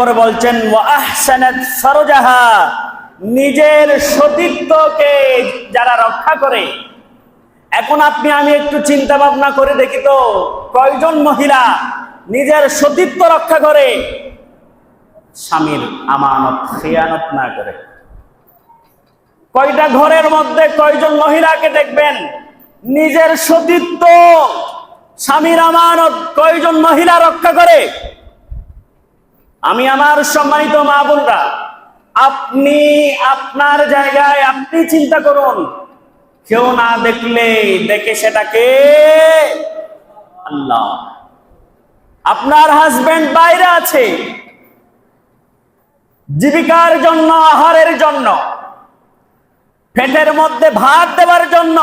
এরপরে বলছেন ওয়া আহসানাত ফারজাহা, নিজের সতীত্বকে যারা রক্ষা করে। এখন আপনি আমি একটু চিন্তা ভাবনা করে দেখি তো, কয়জন মহিলা নিজের সতীত্ব রক্ষা করে, স্বামীর আমানত খেয়ানত না করে? কয়টা ঘরের মধ্যে কয়জন মহিলাকে দেখবেন নিজের সতীত্ব, স্বামীর আমানত কয়জন মহিলা রক্ষা করে? আমি আমার সম্মানিত মা বোনরা, আপনি আপনার জায়গায় আপনি চিন্তা করুন। কেউ না দেখলে দেখে সেটাকে আল্লাহ। আপনার হাজবেন্ড বাইরে আছে, জীবিকার জন্য, আহারের জন্য, পেটের মধ্যে ভাত দেওয়ার জন্য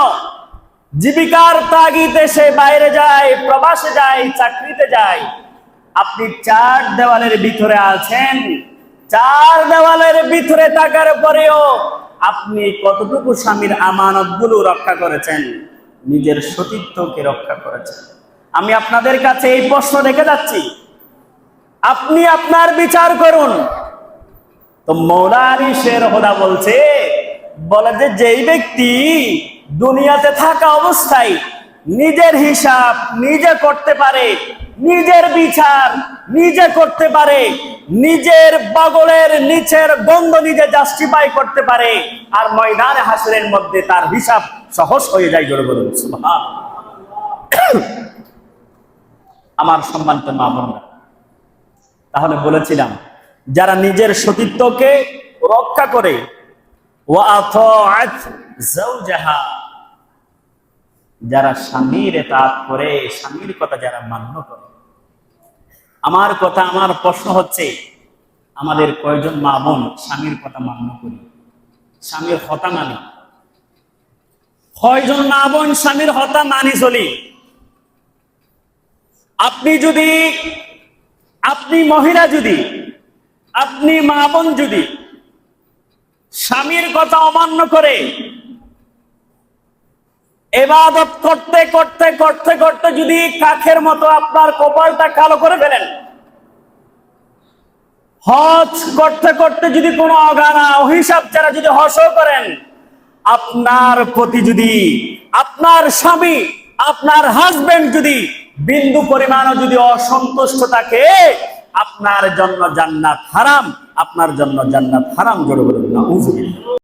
জীবিকার তাগিদে সে বাইরে যায়, প্রবাসে যায়, চাকরিতে যায়। আপনি চার দেওয়ালের ভিতরে আছেন, চার দেওয়ালের ভিতরে থাকার পরেও আপনি কতটুকু স্বামীর আমানত গুলো রক্ষা করেছেন, নিজের সতীত্বকে রক্ষা করেছেন? আমি আপনাদের কাছে এই প্রশ্ন রেখে যাচ্ছি, আপনি আপনার বিচার করুন। তো মওলা আলী শের হোদা বলে যে যেই ব্যক্তি দুনিয়াতে থাকা অবস্থায় নিজের হিসাব নিজে করতে পারে, নিজের বিচার নিজে করতে পারে, নিজের বগলের নিচের গন্ধ নিজে জাস্টিফাই করতে পারে, আর ময়দানে হাসরের মধ্যে তার হিসাব সহজ হয়ে যায়। জোরে বলুন সুবহানাল্লাহ। আমার সম্মানিত মা বোনরা, তাহলে বলেছিলাম যারা নিজের সতীত্বকে রক্ষা করে, ওয়া আতাআত যাওজাহা, যারা স্বামীর ইতাআত করে, স্বামীর কথা যারা মান্য করে। আমার কথা, আমার প্রশ্ন হচ্ছে, আমাদের কয়জন মা বোন স্বামীর কথা মান্য করি, স্বামীর কথা মানি? কয়জন মা বোন স্বামীর কথা মানি চলি? আপনি মহিলা যদি, আপনি মা বোন যদি স্বামীর কথা অমান্য করে ইবাদত করতে করতে করতে করতে যদি কাখের মতো আপনার কপালটা কালো করে ফেলেন, হজ করতে করতে যদি কোনো অগানা অহিসাব ছাড়া যদি হজও করেন, আপনার প্রতি যদি আপনার স্বামী, আপনার হাজবেন্ড যদি বিন্দু পরিমাণও যদি অসন্তুষ্ট থাকে, আপনার জন্য জান্নাত হারাম, আপনার জন্য জান্নাত হারাম। জোরে বলুন নাউযুবিল্লাহ।